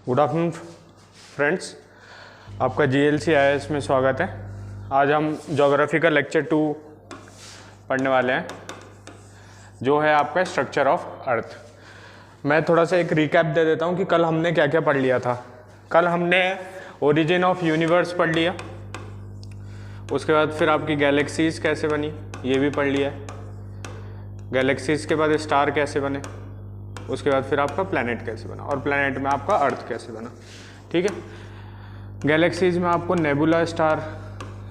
Good afternoon friends, आपका GLC IAS में स्वागत है। आज हम ज्योग्राफी का लेक्चर 2 पढ़ने वाले हैं, जो है आपका स्ट्रक्चर ऑफ अर्थ। मैं थोड़ा सा एक रिकैप दे देता हूँ कि कल हमने क्या क्या पढ़ लिया था। कल हमने ओरिजिन ऑफ यूनिवर्स पढ़ लिया, उसके बाद फिर आपकी गैलेक्सीज कैसे बनी ये भी पढ़ लिया है। गैलेक्सीज के बाद स्टार कैसे बने, उसके बाद फिर आपका प्लैनेट कैसे बना, और प्लैनेट में आपका अर्थ कैसे बना। ठीक है, गैलेक्सीज में आपको नेबुला स्टार,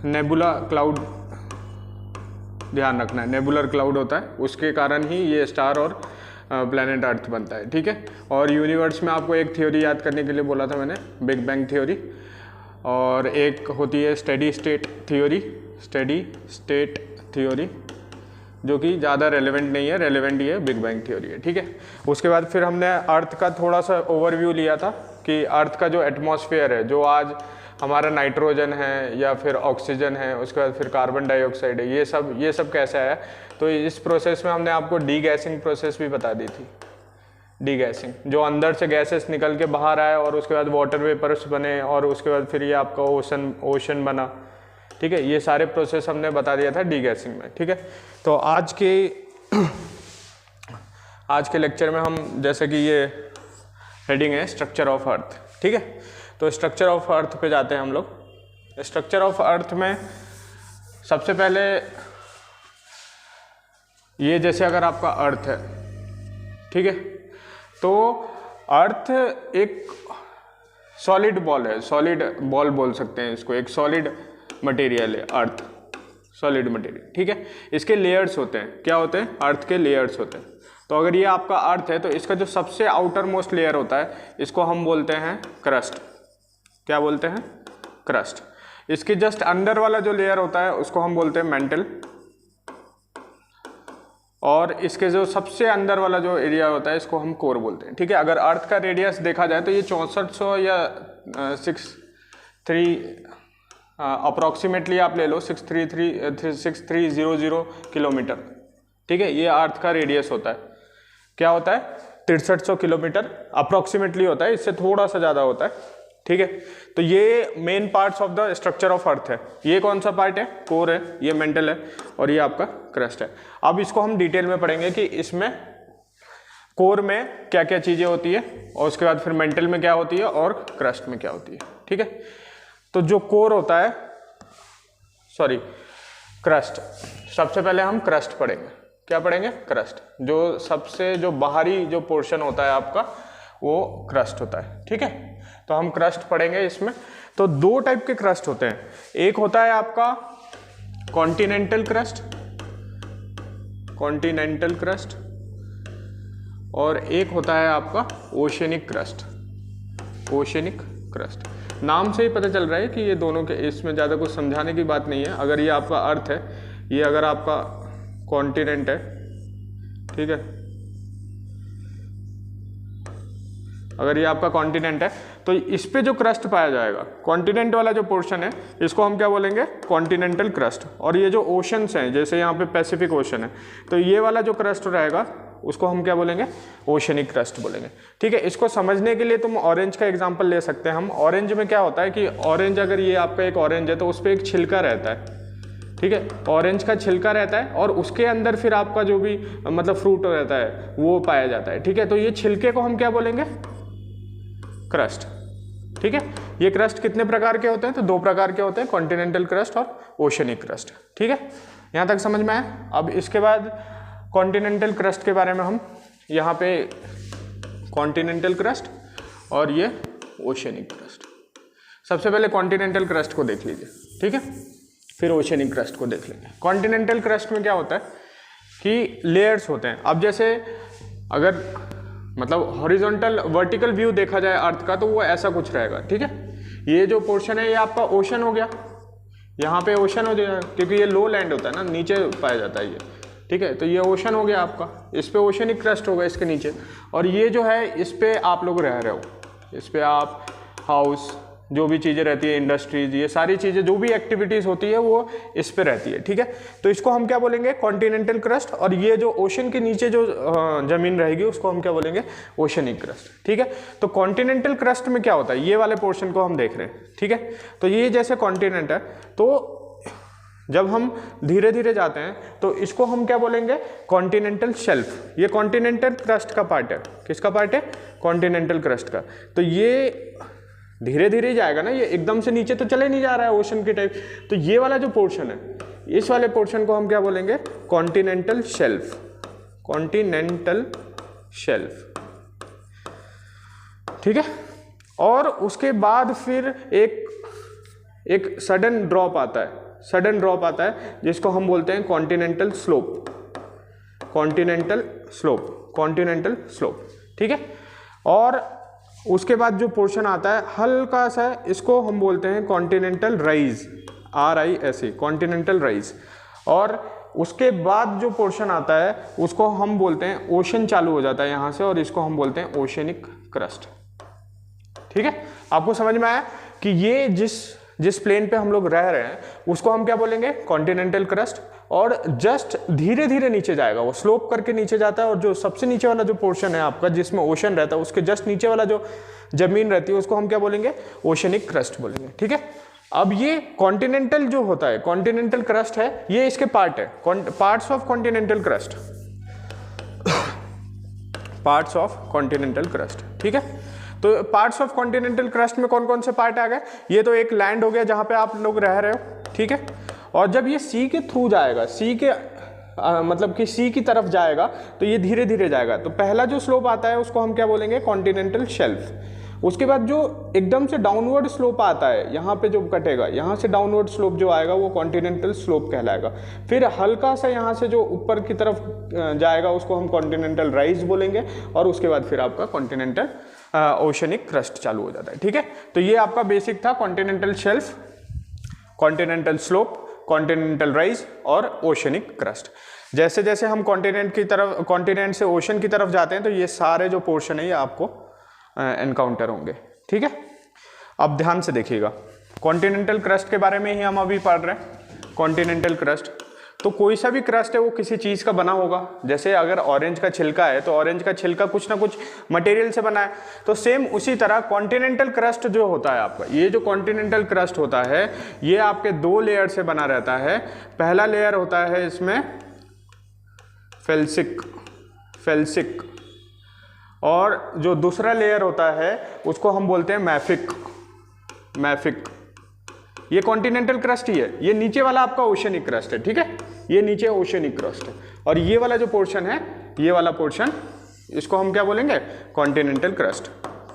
नेबुला क्लाउड ध्यान रखना है, नेबुलर क्लाउड होता है, उसके कारण ही ये स्टार और प्लैनेट अर्थ बनता है। ठीक है, और यूनिवर्स में आपको एक थ्योरी याद करने के लिए बोला था मैंने, बिग बैंग थ्योरी, और एक होती है steady state theory, steady state theory, जो कि ज़्यादा रेलेवेंट नहीं है, रेलेवेंट ये बिग बैंग थ्योरी है। ठीक है, उसके बाद फिर हमने अर्थ का थोड़ा सा ओवरव्यू लिया था कि अर्थ का जो एटमॉस्फेयर है, जो आज हमारा नाइट्रोजन है या फिर ऑक्सीजन है, उसके बाद फिर कार्बन डाइऑक्साइड है, ये सब कैसा है। तो इस प्रोसेस में हमने आपको डी गैसिंग प्रोसेस भी बता दी थी। डी गैसिंग, जो अंदर से गैसेस निकल के बाहर आए और उसके बाद वाटर वेपर्स बने और उसके बाद फिर ये आपका ओशन बना। ठीक है, ये सारे प्रोसेस हमने बता दिया था डी गैसिंग में। ठीक है, तो आज के लेक्चर में हम, जैसे कि ये हेडिंग है स्ट्रक्चर ऑफ अर्थ। ठीक है, तो स्ट्रक्चर ऑफ अर्थ पे जाते हैं हम लोग। स्ट्रक्चर ऑफ अर्थ में सबसे पहले ये, जैसे अगर आपका अर्थ है, ठीक है, तो अर्थ एक सॉलिड बॉल है, सॉलिड बॉल बोल सकते हैं इसको, एक सॉलिड मटेरियल है अर्थ, सॉलिड मटेरियल। ठीक है, इसके लेयर्स होते हैं। क्या होते हैं? अर्थ के लेयर्स होते हैं। तो अगर ये आपका अर्थ है तो इसका जो सबसे आउटर मोस्ट लेयर होता है, इसको हम बोलते हैं क्रस्ट। क्या बोलते हैं? क्रस्ट। इसके जस्ट अंडर वाला जो लेयर होता है उसको हम बोलते हैं मेंटल, और इसके जो सबसे अंदर वाला जो एरिया होता है इसको हम कोर बोलते हैं। ठीक है, अगर अर्थ का रेडियस देखा जाए तो ये 6400 या 63 अप्रॉक्सीमेटली आप ले लो 6300 किलोमीटर। ठीक है, ये अर्थ का रेडियस होता है। क्या होता है? 6300 किलोमीटर अप्रॉक्सीमेटली होता है, इससे थोड़ा सा ज़्यादा होता है। ठीक है, तो ये main parts of the structure of earth है। ये कौन सा पार्ट है? कोर है, ये मेंटल है, और ये आपका क्रस्ट है। अब इसको हम डिटेल में पढ़ेंगे कि इसमें कोर में क्या क्या चीज़ें होती है, और उसके बाद फिर मेंटल में क्या होती है, और क्रस्ट में क्या होती है। ठीक है, तो जो कोर होता है, सॉरी क्रस्ट, सबसे पहले हम क्रस्ट पढ़ेंगे। क्या पढ़ेंगे? क्रस्ट। जो सबसे जो बाहरी जो पोर्शन होता है आपका, वो क्रस्ट होता है। ठीक है, तो हम क्रस्ट पढ़ेंगे। इसमें तो दो टाइप के क्रस्ट होते हैं। एक होता है आपका कॉन्टिनेंटल क्रस्ट, कॉन्टिनेंटल क्रस्ट, और एक होता है आपका ओशनिक क्रस्ट, ओशनिक क्रस्ट। नाम से ही पता चल रहा है कि ये दोनों के, इसमें ज़्यादा कुछ समझाने की बात नहीं है। अगर ये आपका अर्थ है, ये अगर आपका कॉन्टिनेंट है, ठीक है, अगर ये आपका कॉन्टिनेंट है तो इस पे जो क्रस्ट पाया जाएगा, कॉन्टिनेंट वाला जो पोर्शन है, इसको हम क्या बोलेंगे? Continental crust. और ये जो ओशंस हैं, जैसे यहाँ पे पैसिफिक ओशन है, तो ये वाला जो क्रस्ट रहेगा उसको हम क्या बोलेंगे? ओशनिक क्रस्ट बोलेंगे। ठीक है, इसको समझने के लिए तुम ऑरेंज का एग्जांपल ले सकते हैं हम। ऑरेंज में क्या होता है कि ऑरेंज, अगर ये आपका एक ऑरेंज है तो उस पर एक छिलका रहता है। ठीक है, ऑरेंज का छिलका रहता है, और उसके अंदर फिर आपका जो भी मतलब फ्रूट रहता है वो पाया जाता है। ठीक है, तो ये छिलके को हम क्या बोलेंगे? क्रस्ट। ठीक है, ये क्रस्ट कितने प्रकार के होते हैं? तो 2 प्रकार के होते हैं, कॉन्टिनेंटल क्रस्ट और ओशनिक क्रस्ट। ठीक है, यहाँ तक समझ में आया। अब इसके बाद कॉन्टिनेंटल क्रस्ट के बारे में हम यहाँ पे, कॉन्टिनेंटल क्रस्ट और ये ओशनिक क्रस्ट। सबसे पहले कॉन्टिनेंटल क्रस्ट को देख लीजिए। ठीक है, फिर ओशनिक क्रस्ट को देख लेंगे। कॉन्टिनेंटल क्रस्ट में क्या होता है कि लेयर्स होते हैं। अब जैसे अगर मतलब हॉरिजॉन्टल वर्टिकल व्यू देखा जाए अर्थ का, तो वो ऐसा कुछ रहेगा। ठीक है, ये जो पोर्शन है ये आपका ओशन हो गया, यहाँ पे ओशन हो जाएगा, क्योंकि ये लो लैंड होता है ना, नीचे पाया जाता है ये। ठीक है, तो ये ओशन हो गया आपका, इस पे ओशनिक क्रस्ट होगा इसके नीचे। और ये जो है, इस पे आप लोग रह रहे हो, इस पे आप हाउस जो भी चीज़ें रहती है, इंडस्ट्रीज, ये सारी चीज़ें जो भी एक्टिविटीज़ होती है वो इस पे रहती है, ठीक है। तो इसको हम क्या बोलेंगे, कॉन्टिनेंटल क्रस्ट। और ये जो ओशन के नीचे जो ज़मीन रहेगी उसको हम क्या बोलेंगे, ओशनिक क्रस्ट, ठीक है। तो कॉन्टिनेंटल क्रस्ट में क्या होता है, ये वाले पोर्शन को हम देख रहे हैं, ठीक है। तो ये जैसे कॉन्टिनेंट है, तो जब हम धीरे धीरे जाते हैं तो इसको हम क्या बोलेंगे, कॉन्टिनेंटल शेल्फ। ये कॉन्टिनेंटल क्रस्ट का पार्ट है। किसका पार्ट है, कॉन्टिनेंटल क्रस्ट का। तो ये धीरे धीरे जाएगा ना, ये एकदम से नीचे तो चले नहीं जा रहा है ओशन के टाइप। तो ये वाला जो पोर्शन है, इस वाले पोर्शन को हम क्या बोलेंगे, कॉन्टिनेंटल शेल्फ। कॉन्टिनेंटल शेल्फ, ठीक है। और उसके बाद फिर एक सडन ड्रॉप आता है, सडन ड्रॉप आता है जिसको हम बोलते हैं continental slope. Continental slope, continental slope, ठीक है। और उसके बाद जो पोर्शन आता है हल्का सा, इसको हम बोलते हैं continental rise, RISE, continental rise. और उसके बाद जो पोर्शन आता है उसको हम बोलते हैं, ओशन चालू हो जाता है यहाँ से, और इसको हम बोलते हैं ओशनिक क्रस्ट, ठीक है। आपको समझ में आया कि ये जिस प्लेन पे हम लोग रह रहे हैं उसको हम क्या बोलेंगे, कॉन्टिनेंटल क्रस्ट। और जस्ट धीरे धीरे नीचे जाएगा, वो स्लोप करके नीचे जाता है। और जो सबसे नीचे वाला जो पोर्शन है आपका, जिसमें ओशन रहता है, उसके जस्ट नीचे वाला जो जमीन रहती है उसको हम क्या बोलेंगे, ओशनिक क्रस्ट बोलेंगे, ठीक है। अब ये कॉन्टिनेंटल जो होता है, कॉन्टिनेंटल क्रस्ट है, ये इसके पार्ट है, parts of continental crust, parts of continental crust, ठीक है। तो पार्ट्स ऑफ कॉन्टिनेंटल क्रस्ट में कौन कौन से पार्ट आ गए, ये तो एक लैंड हो गया जहां पे आप लोग रह रहे हो, ठीक है। और जब ये सी के थ्रू जाएगा, सी के मतलब कि सी की तरफ जाएगा, तो ये धीरे धीरे जाएगा। तो पहला जो स्लोप आता है उसको हम क्या बोलेंगे, कॉन्टिनेंटल शेल्फ। उसके बाद जो एकदम से डाउनवर्ड स्लोप आता है, यहाँ पे जो कटेगा, यहाँ से डाउनवर्ड स्लोप जो आएगा वो कॉन्टिनेंटल स्लोप कहलाएगा। फिर हल्का सा यहाँ से जो ऊपर की तरफ जाएगा उसको हम कॉन्टिनेंटल राइज बोलेंगे। और उसके बाद फिर आपका कॉन्टिनेंटल ओशनिक क्रस्ट चालू हो जाता है, ठीक है। तो ये आपका बेसिक था, continental shelf, continental slope, continental rise और ओशनिक क्रस्ट। जैसे जैसे हम कॉन्टिनेंट की तरफ, कॉन्टिनेंट से ओशन की तरफ जाते हैं तो ये सारे जो पोर्शन है ये आपको एनकाउंटर होंगे, ठीक है। अब ध्यान से देखिएगा, कॉन्टिनेंटल क्रस्ट के बारे में ही हम अभी पढ़ रहे हैं। कॉन्टिनेंटल क्रस्ट, तो कोई सा भी क्रस्ट है वो किसी चीज़ का बना होगा। जैसे अगर ऑरेंज का छिलका है तो ऑरेंज का छिलका कुछ ना कुछ मटेरियल से बना है। तो सेम उसी तरह कॉन्टिनेंटल क्रस्ट जो होता है आपका, ये जो कॉन्टिनेंटल क्रस्ट होता है ये आपके दो लेयर से बना रहता है। पहला लेयर होता है इसमें फेल्सिक, फेल्सिक, और जो दूसरा लेयर होता है उसको हम बोलते हैं मैफिक, मैफिक। ये कॉन्टिनेंटल क्रस्ट ही है, ये नीचे वाला आपका ओशनिक क्रस्ट है, ठीक है। ये नीचे ओशनिक क्रस्ट है, और ये वाला जो पोर्शन है, ये वाला पोर्शन, इसको हम क्या बोलेंगे, continental crust,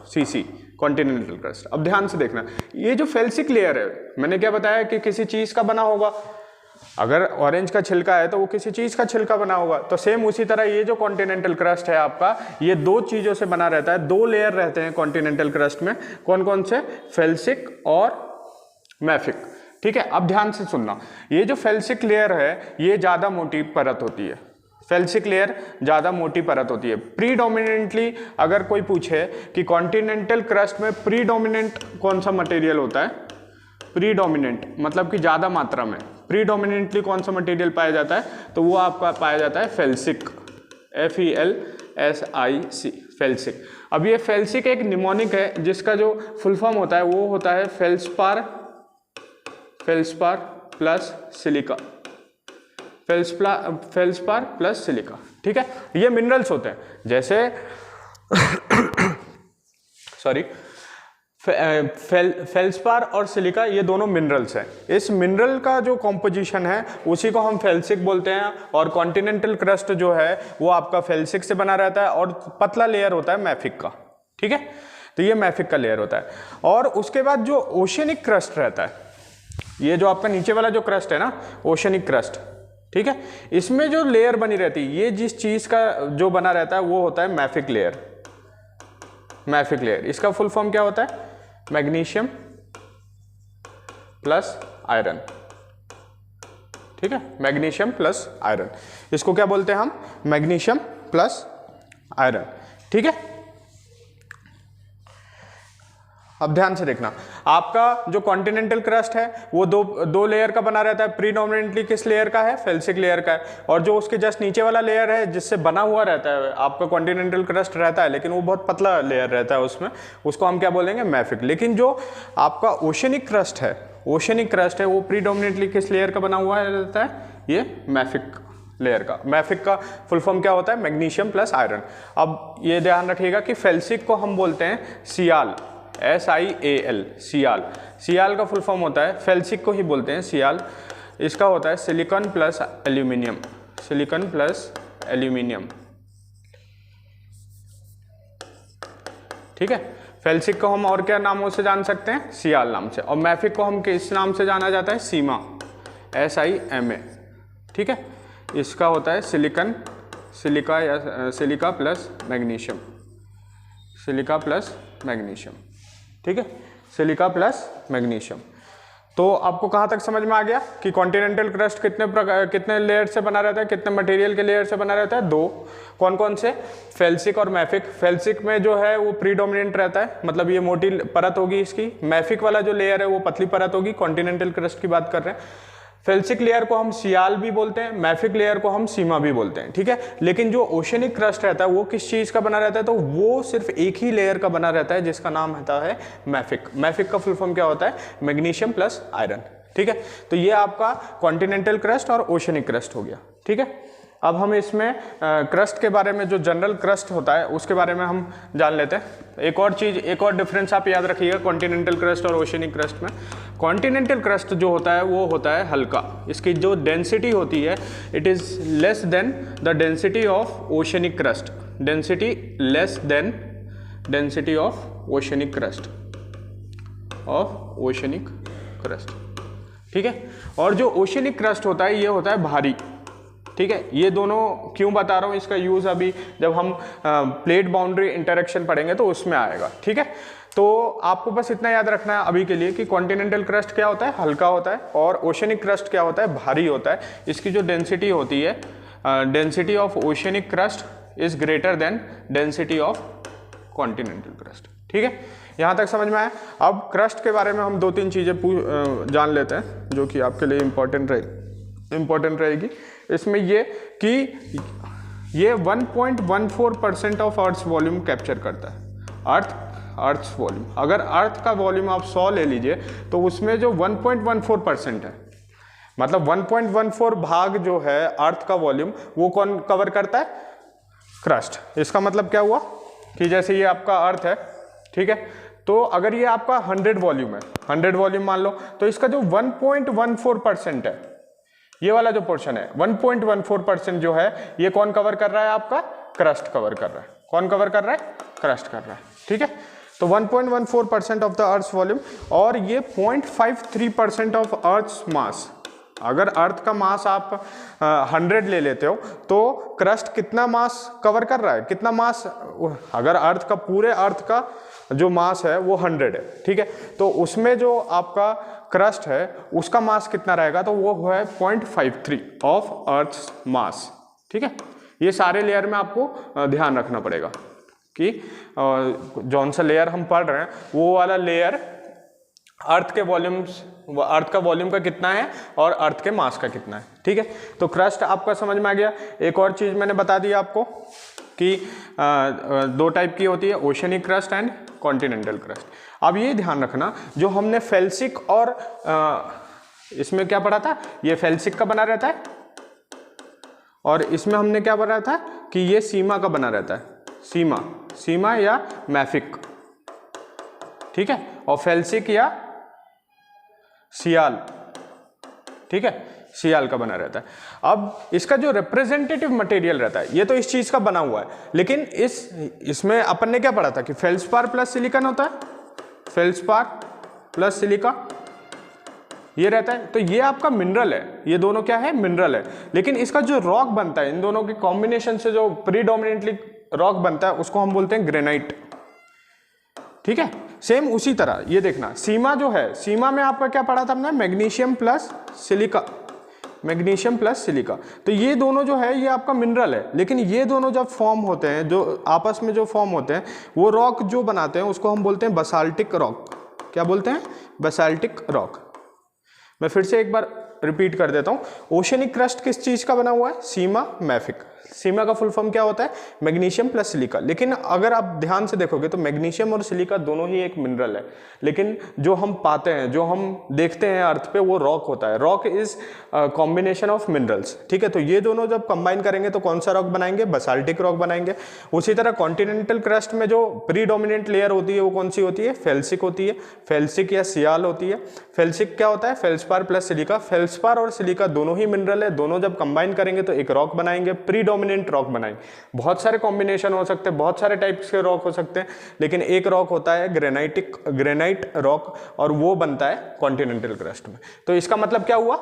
CC, continental crust. अब ध्यान से देखना, ये जो फेल्सिक लेयर है, मैंने क्या बताया कि किसी चीज का बना होगा। अगर ऑरेंज का छिलका है तो वो किसी चीज का छिलका बना होगा। तो सेम उसी तरह ये जो कॉन्टिनेंटल क्रस्ट है आपका, ये दो चीजों से बना रहता है, दो लेयर रहते हैं कॉन्टिनेंटल क्रस्ट में। कौन कौन से, फेल्सिक और मैफिक, ठीक है। अब ध्यान से सुनना, ये जो फेल्सिक लेयर है ये ज्यादा मोटी परत होती है। फेल्सिक लेयर ज्यादा मोटी परत होती है। प्रीडोमिनेंटली अगर कोई पूछे कि कॉन्टिनेंटल क्रस्ट में प्रीडोमिनेंट कौन सा मटेरियल होता है, प्रीडोमिनेंट मतलब कि ज्यादा मात्रा में प्रीडोमिनेंटली कौन सा मटेरियल पाया जाता है, तो वो आपका पाया जाता है फेल्सिक, FELSIC, फेल्सिक। अब ये फेल्सिक एक निमोनिक है जिसका जो फुल फॉर्म होता है वो होता है feldspar, feldspar plus silica, feldspar plus silica, ठीक है। ये मिनरल्स होते हैं, जैसे सॉरी, फेल्सपार और सिलिका ये दोनों मिनरल्स हैं। इस मिनरल का जो कॉम्पोजिशन है उसी को हम फेल्सिक बोलते हैं। और कॉन्टिनेंटल क्रस्ट जो है वो आपका फेल्सिक से बना रहता है, और पतला लेयर होता है मैफिक का, ठीक है। तो ये मैफिक का लेयर होता है। और उसके बाद जो ओशनिक क्रस्ट रहता है, ये जो आपका नीचे वाला जो क्रस्ट है ना, ओशनिक क्रस्ट, ठीक है, इसमें जो लेयर बनी रहती है, ये जिस चीज का जो बना रहता है वो होता है मैफिक लेयर, मैफिक लेयर। इसका फुल फॉर्म क्या होता है, मैग्नीशियम प्लस आयरन, ठीक है, मैग्नीशियम प्लस आयरन। इसको क्या बोलते हैं हम, मैग्नीशियम प्लस आयरन, ठीक है। अब ध्यान से देखना, आपका जो कॉन्टिनेंटल क्रस्ट है वो दो लेयर का बना रहता है। प्रीडोमिनेंटली किस लेयर का है? फेल्सिक लेयर का है। और जो उसके जस्ट नीचे वाला लेयर है जिससे बना हुआ रहता है आपका कॉन्टिनेंटल क्रस्ट रहता है, लेकिन वो बहुत पतला लेयर रहता है उसमें, उसको हम क्या बोलेंगे? मैफिक। लेकिन जो आपका ओशनिक क्रस्ट है वो प्रीडोमिनेंटली किस लेयर का बना हुआ रहता है? ये मैफिक लेयर का। मैफिक का फुल फॉर्म क्या होता है? Magnesium plus iron. अब ये ध्यान रखिएगा कि फेल्सिक को हम बोलते हैं सियाल, SIAL, सियाल। सियाल का फुल फॉर्म होता है, फेल्सिक को ही बोलते हैं सियाल। इसका होता है silicon plus aluminium, silicon plus aluminium. ठीक है, फेल्सिक को हम और क्या नामों से जान सकते हैं? सियाल नाम से। और मैफिक को हम किस नाम से जाना जाता है? सीमा, SIMA। ठीक है, इसका होता है सिलिका या silica plus magnesium, silica plus magnesium. ठीक है, सिलिका प्लस मैग्नीशियम। तो आपको कहाँ तक समझ में आ गया कि कॉन्टिनेंटल क्रस्ट कितने लेयर से बना रहता है, कितने मटेरियल के लेयर से बना रहता है? दो। कौन कौन से? फेल्सिक और मैफिक। फेल्सिक में जो है वो प्रीडोमिनेंट रहता है, मतलब ये मोटी परत होगी इसकी। मैफिक वाला जो लेयर है वो पतली परत होगी। कॉन्टिनेंटल क्रस्ट की बात कर रहे हैं। फेल्सिक लेयर को हम सियाल भी बोलते हैं, मैफिक लेयर को हम सीमा भी बोलते हैं। ठीक है, लेकिन जो ओशनिक क्रस्ट रहता है वो किस चीज का बना रहता है? तो वो सिर्फ एक ही लेयर का बना रहता है जिसका नाम होता है मैफिक। मैफिक का फुल फॉर्म क्या होता है? Magnesium plus iron. ठीक है, तो ये आपका कॉन्टिनेंटल क्रस्ट और ओशनिक क्रस्ट हो गया। ठीक है, अब हम इसमें क्रस्ट के बारे में, जो जनरल क्रस्ट होता है उसके बारे में हम जान लेते हैं। एक और चीज, एक और डिफरेंस आप याद रखिएगा कॉन्टिनेंटल क्रस्ट और ओशनिक क्रस्ट में। कॉन्टिनेंटल क्रस्ट जो होता है वो होता है हल्का, इसकी जो डेंसिटी होती है it is less than the density of oceanic crust, density less than density of oceanic crust, of oceanic crust. ठीक है, और जो ओशनिक क्रस्ट होता है ये होता है भारी। ठीक है, ये दोनों क्यों बता रहा हूँ, इसका यूज अभी जब हम प्लेट बाउंड्री इंटरेक्शन पढ़ेंगे तो उसमें आएगा। ठीक है, तो आपको बस इतना याद रखना है अभी के लिए कि कॉन्टिनेंटल क्रस्ट क्या होता है? हल्का होता है। और ओशनिक क्रस्ट क्या होता है? भारी होता है। इसकी जो डेंसिटी होती है, density of oceanic crust is greater than density of continental crust. ठीक है, यहाँ तक समझ में आया। अब क्रस्ट के बारे में हम दो तीन चीज़ें जान लेते हैं जो कि आपके लिए इम्पोर्टेंट रहेगी। इसमें ये कि ये 1.14% ऑफ अर्थ्स वॉल्यूम कैप्चर करता है। अर्थ्स वॉल्यूम, अगर अर्थ का वॉल्यूम आप 100 ले लीजिए तो उसमें जो 1.14% है, मतलब 1.14 भाग जो है अर्थ का वॉल्यूम, वो कौन कवर करता है? क्रस्ट। इसका मतलब क्या हुआ कि जैसे ये आपका अर्थ है, ठीक है, तो अगर ये आपका 100 वॉल्यूम है, 100 वॉल्यूम मान लो, तो इसका जो 1.14% है, ये वाला जो पोर्शन है 1.14% जो है, ये कौन कवर कर रहा है? आपका क्रस्ट कवर कर रहा है। कौन कवर कर रहा है? क्रस्ट कर रहा है। ठीक है, तो 1.14% ऑफ द अर्थ वॉल्यूम, और ये 0.53% ऑफ अर्थ मास। अगर अर्थ का मास आप 100 ले लेते हो तो क्रस्ट कितना मास कवर कर रहा है? कितना मास? अगर अर्थ का, पूरे अर्थ का जो मास है वो 100 है, ठीक है, तो उसमें जो आपका क्रस्ट है उसका मास कितना रहेगा? तो वो है 0.53 ऑफ अर्थ मास। ठीक है, ये सारे लेयर में आपको ध्यान रखना पड़ेगा कि जौन सा लेयर हम पढ़ रहे हैं वो वाला लेयर अर्थ के वॉल्यूम्स, अर्थ का वॉल्यूम का कितना है और अर्थ के मास का कितना है। ठीक है, तो क्रस्ट आपका समझ में आ गया। एक और चीज मैंने बता दी आपको कि दो टाइप की होती है, oceanic crust and continental crust. अब ये ध्यान रखना, जो हमने फेल्सिक और इसमें क्या पढ़ा था, ये फेल्सिक का बना रहता है, और इसमें हमने क्या पढ़ा था कि ये सीमा का बना रहता है, सीमा या मैफिक। ठीक है, और फेल्सिक या सियाल, ठीक है, सियाल का बना रहता है। अब इसका जो रिप्रेजेंटेटिव मटेरियल रहता है, ये तो इस चीज का बना हुआ है, लेकिन इसमें अपन ने क्या पढ़ा था कि फेल्सपार प्लस सिलिकॉन होता है, फेल्सपार प्लस सिलिका ये रहता है। तो ये आपका मिनरल है, ये दोनों क्या है? मिनरल है। लेकिन इसका जो रॉक बनता है, इन दोनों के कॉम्बिनेशन से जो प्रीडोमिनेंटली रॉक बनता है उसको हम बोलते हैं ग्रेनाइट। ठीक है, सेम उसी तरह ये देखना, सीमा जो है, सीमा में आपका क्या पढ़ा था हमने? Magnesium plus silica, magnesium plus silica. तो ये दोनों जो है ये आपका मिनरल है, लेकिन ये दोनों जब फॉर्म होते हैं, जो आपस में जो फॉर्म होते हैं, वो रॉक जो बनाते हैं उसको हम बोलते हैं बसाल्टिक रॉक। क्या बोलते हैं? Basaltic rock. मैं फिर से एक बार रिपीट कर देता हूँ, ओशनिक क्रस्ट किस चीज का बना हुआ है? सीमा मैफिक। सीमा का फुल फॉर्म क्या होता है? Magnesium plus silica. लेकिन अगर आप ध्यान से देखोगे तो मैग्नीशियम और सिलिका दोनों ही एक मिनरल है, लेकिन जो हम पाते हैं, जो हम देखते हैं अर्थ पे, वो रॉक होता है। Rock is combination of minerals, ठीक है। तो ये दोनों जब कंबाइन करेंगे तो कौन सा रॉक बनाएंगे? बेसाल्टिक रॉक बनाएंगे। उसी तरह कॉन्टिनेंटल क्रस्ट में जो प्रीडोमिनेंट लेयर होती है वो कौन सी होती है? फेल्सिक होती है, फेल्सिक या सियाल होती है। फेल्सिक क्या होता है? Feldspar plus silica. फेल्सपार और सिलिका दोनों ही मिनरल है, दोनों जब कंबाइन करेंगे तो एक रॉक बनाएंगे, प्रीडोमिनेंट रॉक बनाएंगे। बहुत सारे कॉम्बिनेशन हो सकते हैं, बहुत सारे टाइप्स के रॉक हो सकते हैं, लेकिन एक रॉक होता है ग्रेनाइट रॉक, और वो बनता है कॉन्टिनेंटल क्रस्ट में। तो इसका मतलब क्या हुआ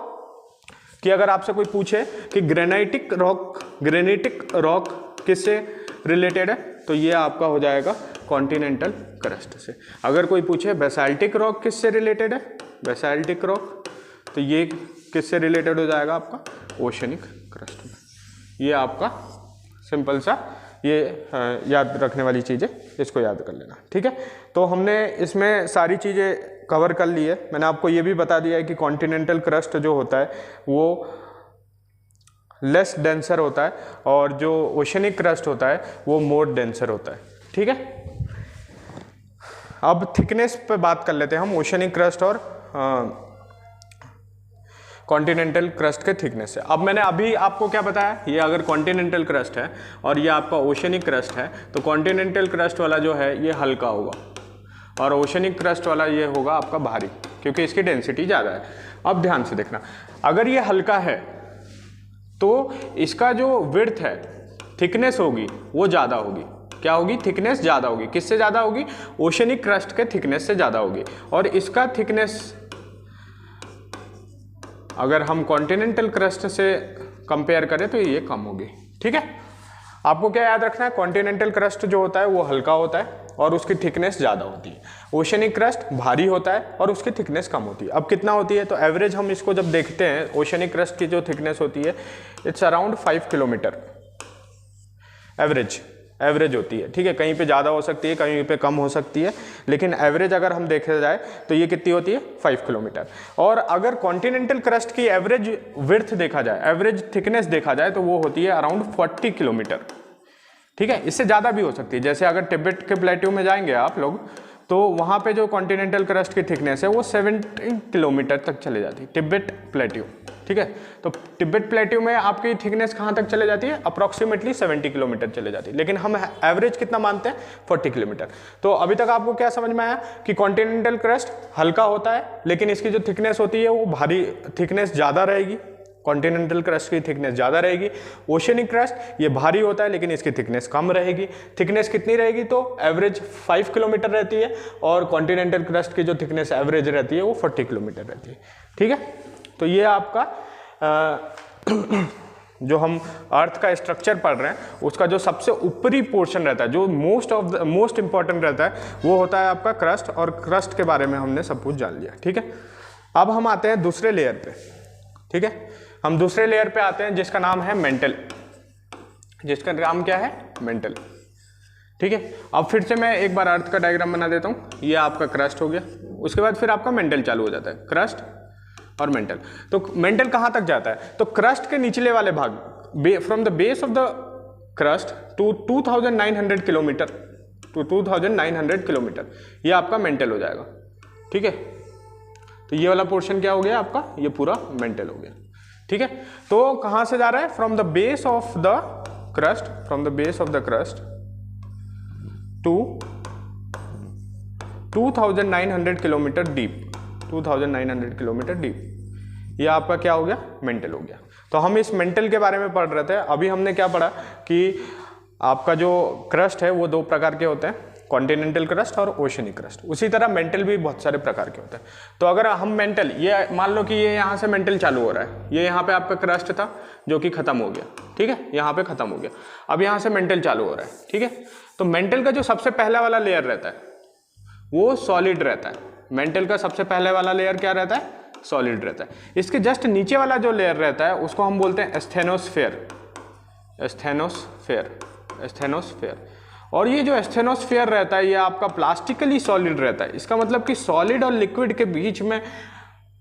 कि अगर आपसे कोई पूछे कि ग्रेनाइटिक रॉक किससे रिलेटेड है, तो ये आपका हो जाएगा कॉन्टिनेंटल क्रस्ट से। अगर कोई पूछे बेसाल्टिक रॉक किससे रिलेटेड है, बेसाल्टिक रॉक, तो ये किससे रिलेटेड हो जाएगा? आपका ओशनिक क्रस्ट में। ये आपका सिंपल सा ये याद रखने वाली चीज़ है, इसको याद कर लेना, ठीक है। तो हमने इसमें सारी चीज़ें कवर कर ली है। मैंने आपको ये भी बता दिया है कि कॉन्टिनेंटल क्रस्ट जो होता है वो लेस डेंसर होता है, और जो ओशनिक क्रस्ट होता है वो मोर डेंसर होता है, ठीक है। अब थिकनेस पे बात कर लेते हैं हम, ओशनिक क्रस्ट और कॉन्टिनेंटल क्रस्ट के थिकनेस से। अब मैंने अभी आपको क्या बताया, ये अगर कॉन्टिनेंटल क्रस्ट है और ये आपका ओशनिक क्रस्ट है, तो कॉन्टिनेंटल क्रस्ट वाला जो है ये हल्का होगा और ओशनिक क्रस्ट वाला ये होगा आपका भारी, क्योंकि इसकी डेंसिटी ज़्यादा है। अब ध्यान से देखना, अगर ये हल्का है तो इसका जो विड्थ है, थिकनेस होगी, वो ज़्यादा होगी। क्या होगी? थिकनेस ज़्यादा होगी। किससे ज़्यादा होगी? ओशनिक क्रस्ट के थिकनेस से ज़्यादा होगी। और इसका थिकनेस अगर हम कॉन्टिनेंटल क्रस्ट से कंपेयर करें तो ये कम होगी, ठीक है। आपको क्या याद रखना है? कॉन्टिनेंटल क्रस्ट जो होता है वो हल्का होता है और उसकी थिकनेस ज़्यादा होती है। ओशनिक क्रस्ट भारी होता है और उसकी थिकनेस कम होती है। अब कितना होती है? तो एवरेज हम इसको जब देखते हैं, ओशनिक क्रस्ट की जो थिकनेस होती है इट्स अराउंड 5 किलोमीटर एवरेज होती है, ठीक है। कहीं पे ज़्यादा हो सकती है, कहीं पे कम हो सकती है, लेकिन एवरेज अगर हम देखा जाए तो ये कितनी होती है? 5 किलोमीटर। और अगर कॉन्टिनेंटल क्रस्ट की एवरेज विड्थ देखा जाए, एवरेज थिकनेस देखा जाए, तो वो होती है अराउंड 40 किलोमीटर, ठीक है। इससे ज़्यादा भी हो सकती है। जैसे अगर तिब्बत के प्लेट्यू में जाएंगे आप लोग, तो वहाँ पे जो कॉन्टिनेंटल क्रस्ट की थिकनेस है वो 70 किलोमीटर तक चले जाती है, तिब्बत प्लेट्यू, ठीक है। तो तिब्बत प्लेट्यू में आपकी थिकनेस कहाँ तक चले जाती है? अप्रॉक्सीमेटली 70 किलोमीटर चले जाती है, लेकिन हम एवरेज कितना मानते हैं? 40 किलोमीटर। तो अभी तक आपको क्या समझ में आया कि कॉन्टिनेंटल क्रस्ट हल्का होता है, लेकिन इसकी जो थिकनेस होती है वो भारी, थिकनेस ज़्यादा रहेगी। कॉन्टिनेंटल क्रस्ट की थिकनेस ज़्यादा रहेगी। ओशनिक क्रस्ट ये भारी होता है, लेकिन इसकी थिकनेस कम रहेगी। थिकनेस कितनी रहेगी? तो एवरेज 5 किलोमीटर रहती है, और कॉन्टिनेंटल क्रस्ट की जो थिकनेस एवरेज रहती है वो 40 किलोमीटर रहती है, ठीक है। तो ये आपका जो हम अर्थ का स्ट्रक्चर पढ़ रहे हैं उसका जो सबसे ऊपरी पोर्शन रहता है, जो मोस्ट इंपॉर्टेंट रहता है, वो होता है आपका क्रस्ट। और क्रस्ट के बारे में हमने सब कुछ जान लिया, ठीक है। अब हम आते हैं दूसरे लेयर पे, ठीक है। हम दूसरे लेयर पे आते हैं जिसका नाम है मेंटल। जिसका नाम क्या है? मेंटल, ठीक है। अब फिर से मैं एक बार अर्थ का डायग्राम बना देता हूँ। ये आपका क्रस्ट हो गया, उसके बाद फिर आपका मेंटल चालू हो जाता है, क्रस्ट और मेंटल। तो मेंटल कहाँ तक जाता है? तो क्रस्ट के निचले वाले भाग, from the base of the crust to 2900 kilometre, to 2900 kilometre, ये आपका मेंटल हो जाएगा, ठीक है। तो ये वाला पोर्शन क्या हो गया आपका? ये पूरा मेंटल हो गया, ठीक है। तो कहां से जा रहा है? From the base of the crust, from the base of the crust to 2900 kilometre deep, 2900 kilometre deep, ये आपका क्या हो गया? मेंटल हो गया। तो हम इस मेंटल के बारे में पढ़ रहे थे। अभी हमने क्या पढ़ा कि आपका जो क्रस्ट है वो दो प्रकार के होते हैं, कॉन्टिनेंटल क्रस्ट और ओशनिक क्रस्ट। उसी तरह मेंटल भी बहुत सारे प्रकार के होते हैं। तो अगर हम मेंटल, ये मान लो कि ये यहाँ से मेंटल चालू हो रहा है, ये यहाँ पे आपका क्रस्ट था जो कि खत्म हो गया, ठीक है, यहाँ पे खत्म हो गया। अब यहाँ से मेंटल चालू हो रहा है, ठीक है। तो मेंटल का जो सबसे पहला वाला लेयर रहता है वो सॉलिड रहता है। मेंटल का सबसे पहले वाला लेयर क्या रहता है? सॉलिड रहता है। इसके जस्ट नीचे वाला जो लेयर रहता है उसको हम बोलते हैं एस्थेनोस्फेयर, एस्थेनोस्फेयर, एस्थेनोस्फेयर। और ये जो एस्थेनोस्फेयर रहता है ये आपका प्लास्टिकली सॉलिड रहता है। इसका मतलब कि सॉलिड और लिक्विड के बीच में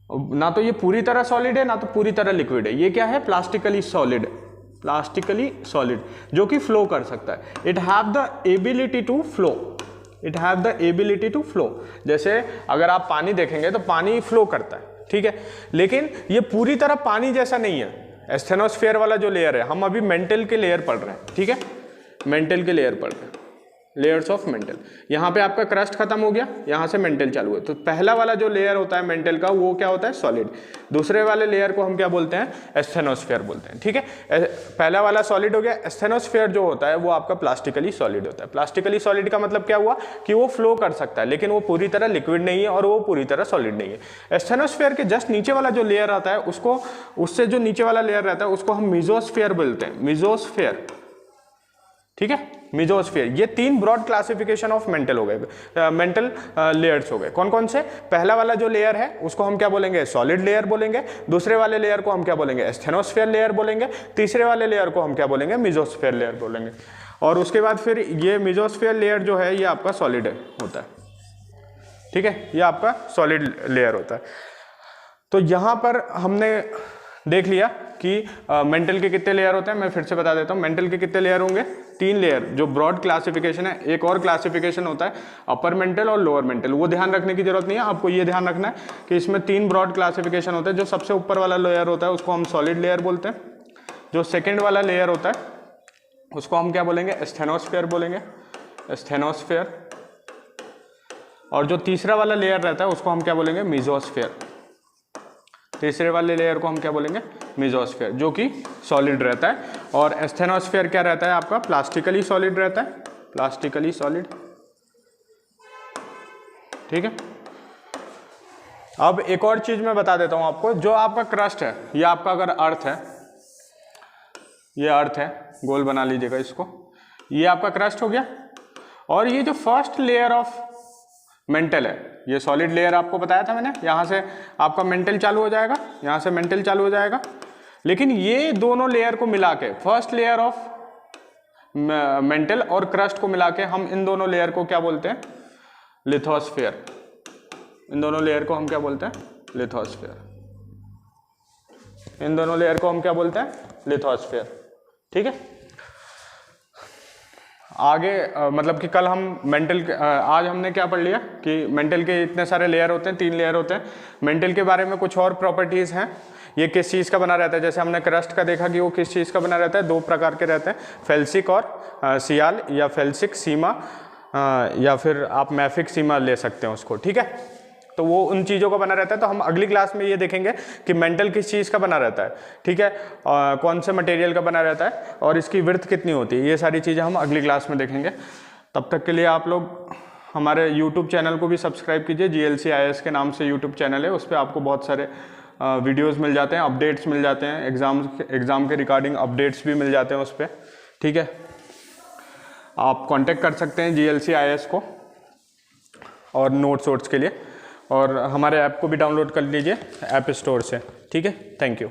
ना तो ये पूरी तरह सॉलिड है ना तो पूरी तरह लिक्विड है, ये क्या है, प्लास्टिकली सॉलिड, प्लास्टिकली सॉलिड जो कि फ्लो कर सकता है। It have the ability to flow, it have the ability to flow. जैसे अगर आप पानी देखेंगे तो पानी फ्लो करता है, ठीक है, लेकिन ये पूरी तरह पानी जैसा नहीं है। एस्थेनोस्फेयर वाला जो लेयर है, हम अभी मेंटल के लेयर पढ़ रहे हैं, ठीक है, मेंटल के लेयर पढ़ रहे हैं, लेयर्स ऑफ मेंटल। यहाँ पे आपका क्रस्ट खत्म हो गया, यहाँ से मेंटल चालू है। तो पहला वाला जो लेयर होता है मेंटल का वो क्या होता है, सॉलिड। दूसरे वाले लेयर को हम क्या बोलते हैं, एस्थेनोस्फेयर बोलते हैं, ठीक है। पहला वाला सॉलिड हो गया, एस्थेनोस्फेयर जो होता है वो आपका प्लास्टिकली सॉलिड होता है। प्लास्टिकली सॉलिड का मतलब क्या हुआ कि वो फ्लो कर सकता है लेकिन वो पूरी तरह लिक्विड नहीं है और वो पूरी तरह सॉलिड नहीं है। एस्थेनोस्फेयर के जस्ट नीचे वाला जो लेयर आता है उसको, उससे जो नीचे वाला लेयर रहता है उसको हम मेसोस्फेयर बोलते हैं, मेसोस्फेयर, ठीक है, मेसोस्फेयर। ये तीन ब्रॉड क्लासिफिकेशन ऑफ मेंटल हो गए, मेंटल लेयर्स हो गए। कौन कौन से, पहला वाला जो लेयर है उसको हम क्या बोलेंगे, सॉलिड लेयर बोलेंगे। दूसरे वाले लेयर को हम क्या बोलेंगे, एस्थेनोस्फेयर लेयर बोलेंगे। तीसरे वाले लेयर को हम क्या बोलेंगे, मेसोस्फेयर लेयर बोलेंगे। और उसके बाद फिर ये मेसोस्फेयर लेयर जो है ये आपका सॉलिड होता है, ठीक है, ये आपका सॉलिड लेयर होता है। तो यहाँ पर हमने देख लिया कि मेंटल के कितने लेयर होते हैं। मैं फिर से बता देता हूँ, मेंटल के कितने लेयर होंगे, 3 लेयर, जो ब्रॉड क्लासिफिकेशन है। एक और क्लासिफिकेशन होता है अपर मेंटल और लोअर मेंटल, वो ध्यान रखने की जरूरत नहीं है, आपको ये ध्यान रखना है कि इसमें 3 ब्रॉड क्लासिफिकेशन होते हैं। जो सबसे ऊपर वाला लेयर होता है उसको हम सॉलिड लेयर बोलते हैं। जो सेकेंड वाला लेयर होता है उसको हम क्या बोलेंगे, एस्थेनोस्फेयर बोलेंगे, एस्थेनोस्फेयर। और जो तीसरा वाला लेयर रहता है उसको हम क्या बोलेंगे, मेसोस्फेयर। तीसरे वाले लेयर को हम क्या बोलेंगे, मेसोस्फेयर, जो कि सॉलिड रहता है। और एस्थेनोस्फेयर क्या रहता है आपका, प्लास्टिकली सॉलिड रहता है, प्लास्टिकली सॉलिड, ठीक है। अब एक और चीज मैं बता देता हूं आपको, जो आपका क्रस्ट है, ये आपका अगर अर्थ है, ये अर्थ है, गोल बना लीजिएगा इसको, ये आपका क्रस्ट हो गया। और ये जो फर्स्ट लेयर ऑफ मेंटल है, ये सॉलिड लेयर आपको बताया था मैंने, यहाँ से आपका मेंटल चालू हो जाएगा, यहाँ से मेंटल चालू हो जाएगा। लेकिन ये दोनों लेयर को मिला के, फर्स्ट लेयर ऑफ मेंटल और क्रस्ट को मिला के हम इन दोनों लेयर को क्या बोलते हैं, लिथोस्फेयर। इन दोनों लेयर को हम क्या बोलते हैं, लिथोस्फेयर। इन दोनों लेयर को हम क्या बोलते हैं, लिथोस्फेयर, ठीक है। आगे मतलब कि कल हम मेंटल, आज हमने क्या पढ़ लिया कि मेंटल के इतने सारे लेयर होते हैं, 3 लेयर होते हैं। मेंटल के बारे में कुछ और प्रॉपर्टीज़ हैं, ये किस चीज़ का बना रहता है। जैसे हमने क्रस्ट का देखा कि वो किस चीज़ का बना रहता है, 2 प्रकार के रहते हैं, फेल्सिक और सियाल, या फेल्सिक सीमा, या फिर आप मैफिक सीमा ले सकते हैं उसको, ठीक है। तो वो उन चीज़ों का बना रहता है। तो हम अगली क्लास में ये देखेंगे कि मेंटल किस चीज़ का बना रहता है, ठीक है, कौन से मटेरियल का बना रहता है और इसकी विड्थ कितनी होती है, ये सारी चीज़ें हम अगली क्लास में देखेंगे। तब तक के लिए आप लोग हमारे यूट्यूब चैनल को भी सब्सक्राइब कीजिए, GLC IAS के नाम से यूट्यूब चैनल है, उस पर आपको बहुत सारे वीडियोज़ मिल जाते हैं, अपडेट्स मिल जाते हैं, एग्ज़ाम के रिगार्डिंग अपडेट्स भी मिल जाते हैं उस पर, ठीक है। आप कॉन्टेक्ट कर सकते हैं GLC IAS को और नोट्स के लिए, और हमारे ऐप को भी डाउनलोड कर लीजिए ऐप स्टोर से, ठीक है। Thank you.